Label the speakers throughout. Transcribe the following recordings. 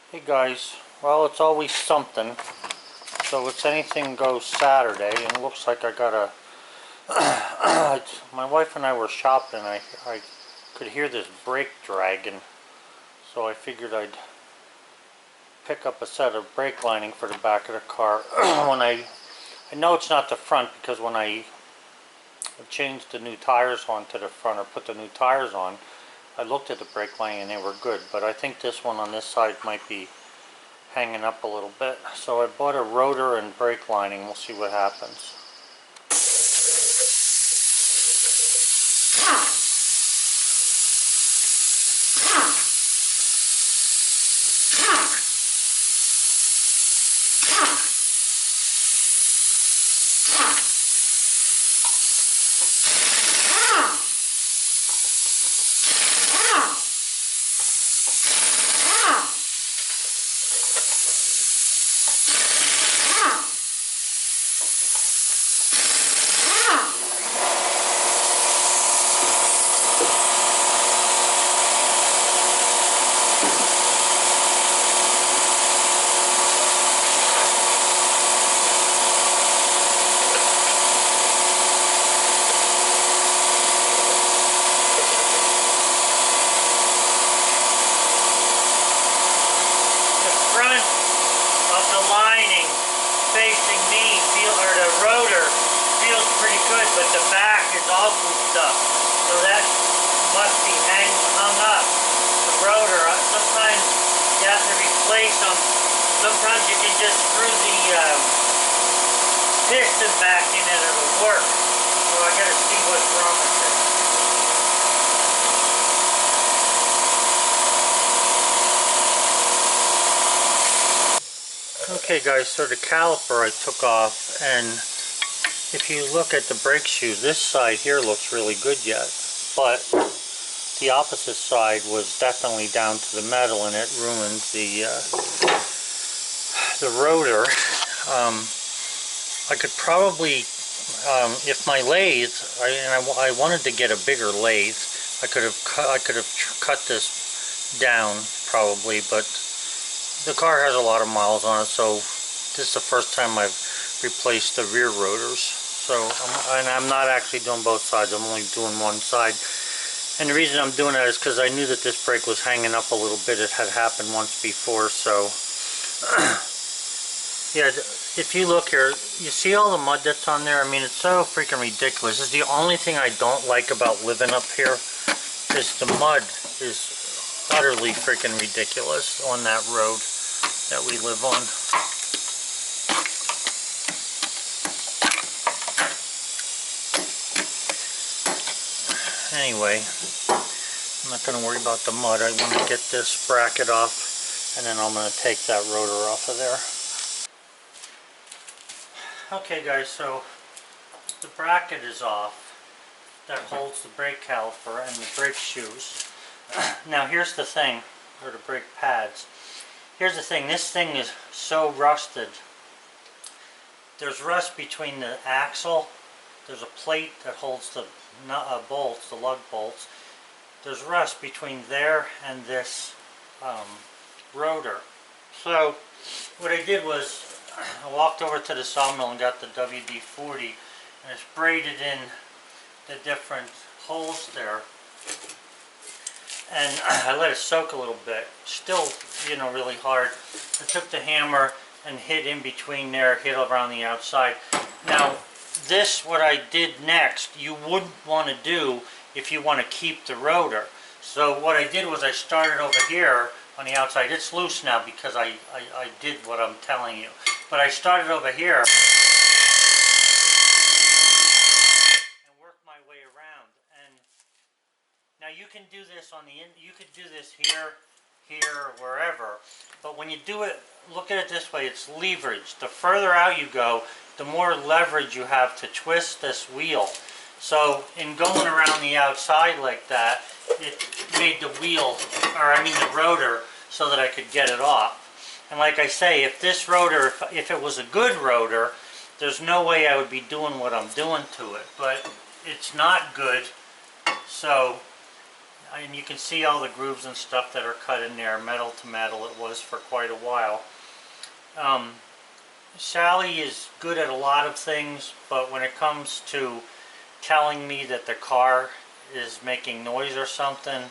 Speaker 1: Hey guys, well it's always something, so it's anything goes Saturday, and it looks like I got a, my wife and I were shopping, and I could hear this brake dragging, so I figured I'd pick up a set of brake lining for the back of the car. When I know it's not the front, because when I changed the new tires onto the front, or put the new tires on, I looked at the brake lining and they were good, but I think this one on this side might be hanging up a little bit. So I bought a rotor and brake lining. We'll see what happens. Facing me, or the rotor feels pretty good, but the back is all goofed up, so that must be hung up. The rotor, sometimes you have to replace them. Sometimes you can just screw the piston back in and it'll work. So I gotta see what's wrong with it. Okay guys, so the caliper I took off, and if you look at the brake shoes, this side here looks really good yet, but the opposite side was definitely down to the metal, and it ruined the rotor. I could probably, if my lathe, I wanted to get a bigger lathe, I could have cut this down probably, but the car has a lot of miles on it, so this is the first time I've replaced the rear rotors. So, and I'm not actually doing both sides, I'm only doing one side. And the reason I'm doing that is because I knew that this brake was hanging up a little bit. It had happened once before, so yeah, if you look here, you see all the mud that's on there? I mean, it's so freaking ridiculous. This is the only thing I don't like about living up here, is the mud is utterly freaking ridiculous on that road that we live on. Anyway, I'm not going to worry about the mud. I want to get this bracket off, and then I'm going to take that rotor off of there. Okay guys, so the bracket is off that holds the brake caliper and the brake shoes. Now here's the thing, or the brake pads. Here's the thing, this thing is so rusted. There's rust between the axle, there's a plate that holds the bolts, the lug bolts. There's rust between there and this rotor. So what I did was, I walked over to the sawmill and got the WD-40 and I sprayed it in the different holes there. And I let it soak a little bit. Still, you know, really hard. I took the hammer and hit in between there, hit around the outside. Now, this, what I did next, you wouldn't want to do if you want to keep the rotor. So what I did was I started over here on the outside. It's loose now because I did what I'm telling you. But I started over here and worked my way around. And now you can do this on the you could do this here, or wherever. But when you do it, look at it this way, it's leverage. The further out you go, the more leverage you have to twist this wheel. So in going around the outside like that, it made the wheel, or I mean the rotor, so that I could get it off. And like I say, if this rotor, if it was a good rotor, there's no way I would be doing what I'm doing to it. But it's not good, so and you can see all the grooves and stuff that are cut in there, metal to metal. It was for quite a while. Sally is good at a lot of things, but when it comes to telling me that the car is making noise or something,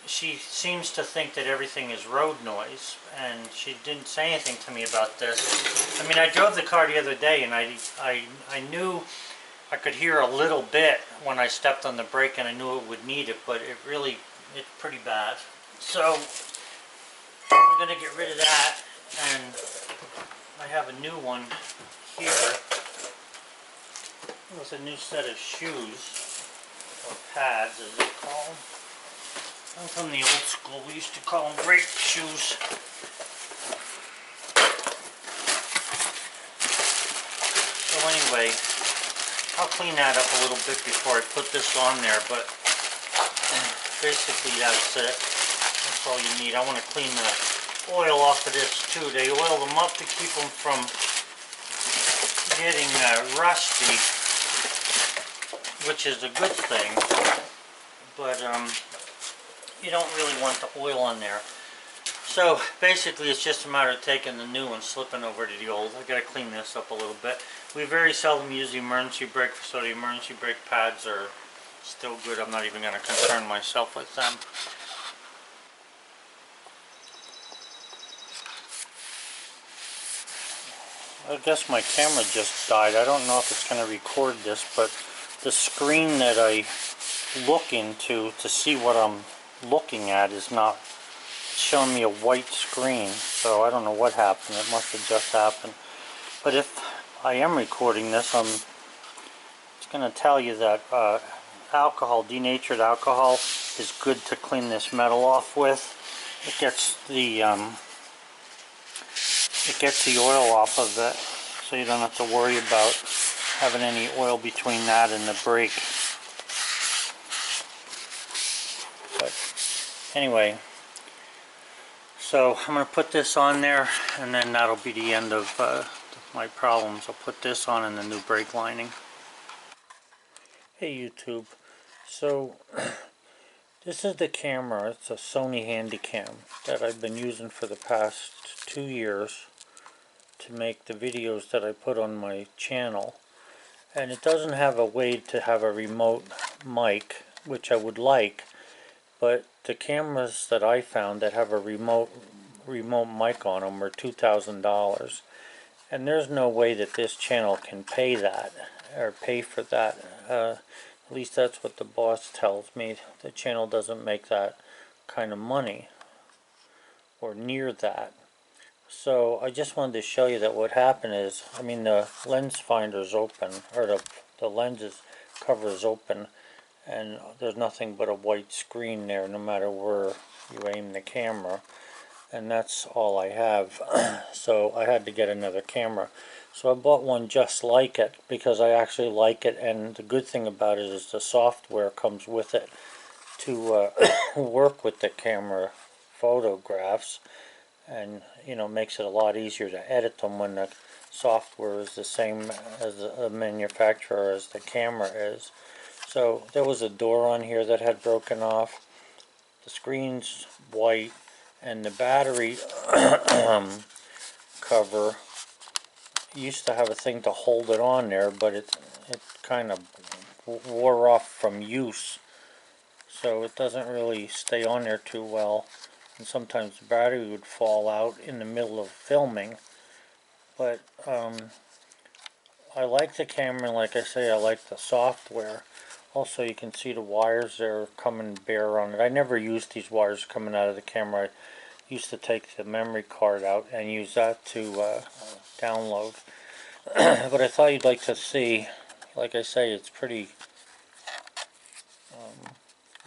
Speaker 1: she seems to think that everything is road noise, and she didn't say anything to me about this. I mean, I drove the car the other day, and I knew I could hear a little bit when I stepped on the brake, and I knew it would need it, but it's pretty bad. So I'm going to get rid of that, and I have a new one here. It's a new set of shoes, or pads as they call them. I'm from the old school. We used to call them brake shoes. So anyway, I'll clean that up a little bit before I put this on there, but basically that's it. That's all you need. I want to clean the oil off of this too. They oil them up to keep them from getting rusty, which is a good thing, but you don't really want the oil on there. So basically it's just a matter of taking the new and slipping over to the old. I got to clean this up a little bit. We very seldom use the emergency brake, so the emergency brake pads are still good. I'm not even going to concern myself with them. I guess my camera just died. I don't know if it's going to record this, but the screen that I look into to see what I'm looking at is not showing me a white screen, so I don't know what happened. It must have just happened. But if I am recording this, I'm just going to tell you that alcohol, denatured alcohol, is good to clean this metal off with. It gets the oil off of it, so you don't have to worry about having any oil between that and the brake. But anyway, so I'm going to put this on there, and then that'll be the end of my problems. I'll put this on and the new brake lining. Hey YouTube, so this is the camera. It's a Sony Handycam that I've been using for the past 2 years to make the videos that I put on my channel, and it doesn't have a way to have a remote mic, which I would like, but the cameras that I found that have a remote mic on them are $2,000, and there's no way that this channel can pay that or pay for that. At least that's what the boss tells me. The channel doesn't make that kind of money or near that. So I just wanted to show you that what happened is, I mean, the lens finder's open, or the lenses cover is open, and there's nothing but a white screen there no matter where you aim the camera, and that's all I have. So I had to get another camera. So I bought one just like it because I actually like it, and the good thing about it is the software comes with it to work with the camera photographs, and you know, makes it a lot easier to edit them when the software is the same as the manufacturer as the camera is. So there was a door on here that had broken off. The screen's white, and the battery cover used to have a thing to hold it on there, but it kind of wore off from use, so it doesn't really stay on there too well, and sometimes the battery would fall out in the middle of filming. But I like the camera, and like I say, I like the software. Also, you can see the wires there coming bare on it. I never used these wires coming out of the camera. I used to take the memory card out and use that to download. But I thought you'd like to see, like I say, it's pretty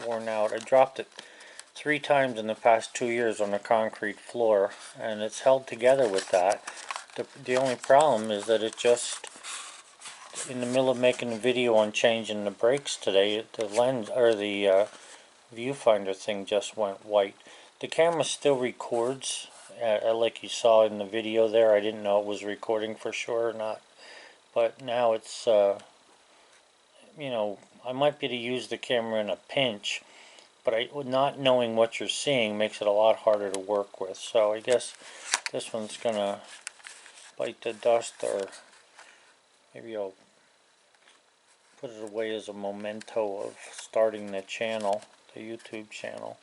Speaker 1: worn out. I dropped it 3 times in the past 2 years on a concrete floor, and it's held together with that. The only problem is that it just, in the middle of making a video on changing the brakes today, the lens, or the viewfinder thing, just went white. The camera still records, like you saw in the video there. I didn't know it was recording for sure or not, but now it's you know, I might be able to use the camera in a pinch, but not knowing what you're seeing makes it a lot harder to work with. So I guess this one's gonna bite the dust, or maybe I'll put it away as a memento of starting the channel, the YouTube channel.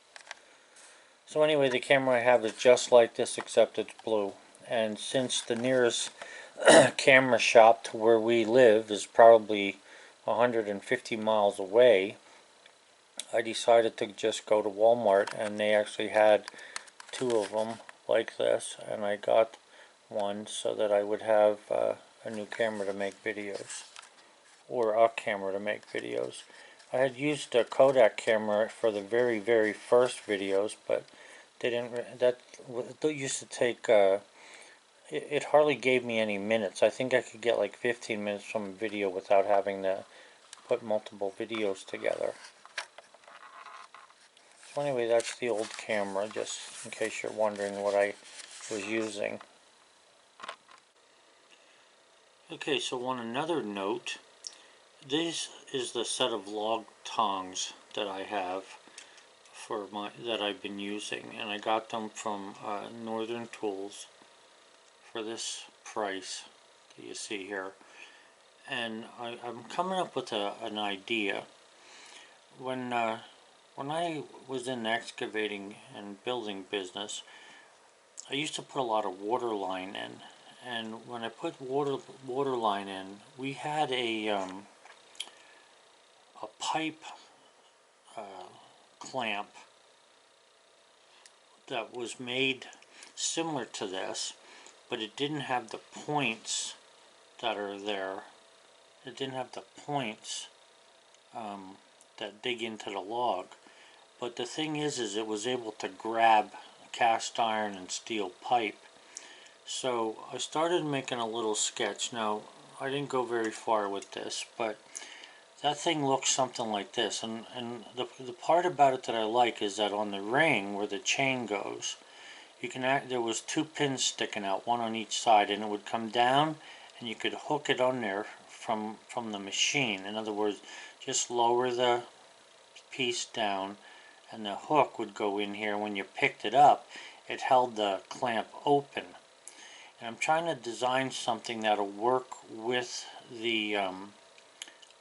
Speaker 1: So anyway, the camera I have is just like this, except it's blue. And since the nearest camera shop to where we live is probably 150 miles away, I decided to just go to Walmart, and they actually had two of them like this, and I got one so that I would have a new camera to make videos, or a camera to make videos. I had used a Kodak camera for the very first videos, but they didn't. That used to take. It hardly gave me any minutes. I think I could get like 15 minutes from a video without having to put multiple videos together. So anyway, that's the old camera, just in case you're wondering what I was using. Okay, so on another note, this is the set of log tongs that I have that I've been using, and I got them from Northern Tools for this price that you see here. And I'm coming up with an idea. When I was in the excavating and building business, I used to put a lot of water line in, and when I put water line in, we had a pipe clamp that was made similar to this, but it didn't have the points that are there. It didn't have the points that dig into the log. But the thing is it was able to grab cast iron and steel pipe. So I started making a little sketch. Now, I didn't go very far with this, but that thing looks something like this. And the part about it that I like is that on the ring where the chain goes, you can there was two pins sticking out, one on each side, and it would come down, and you could hook it on there from the machine. In other words, just lower the piece down, and the hook would go in here. When you picked it up, it held the clamp open. And I'm trying to design something that'll work with the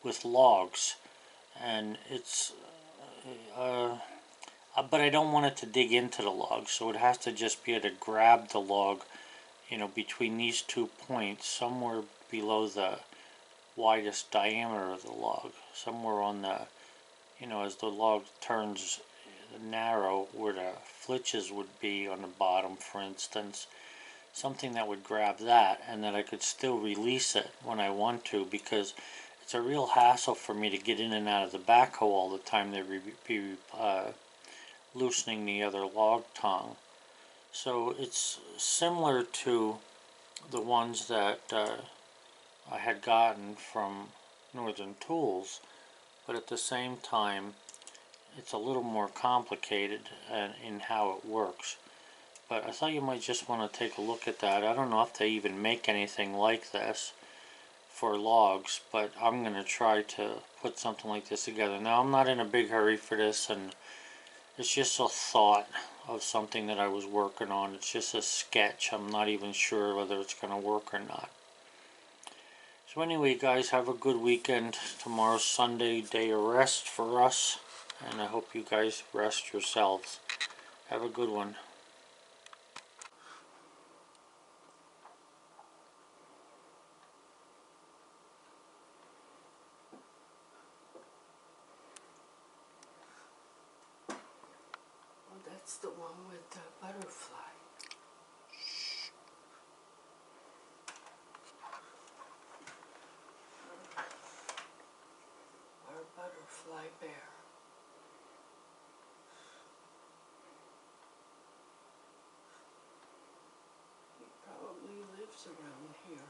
Speaker 1: with logs, and it's but I don't want it to dig into the log, so it has to just be able to grab the log, you know, between these 2 points, somewhere below the widest diameter of the log, somewhere on the, you know, as the log turns narrow, where the flitches would be on the bottom, for instance, something that would grab that, and that I could still release it when I want to, because it's a real hassle for me to get in and out of the backhoe all the time. They be loosening the other log tongue. So it's similar to the ones that I had gotten from Northern Tools, but at the same time it's a little more complicated in how it works. But I thought you might just want to take a look at that. I don't know if they even make anything like this for logs, but I'm going to try to put something like this together. Now, I'm not in a big hurry for this, and it's just a thought of something that I was working on. It's just a sketch. I'm not even sure whether it's going to work or not. So anyway, guys, have a good weekend. Tomorrow's Sunday, day of rest for us, and I hope you guys rest yourselves. Have a good one.
Speaker 2: That's the one with the butterfly. Our butterfly bear. He probably lives around here.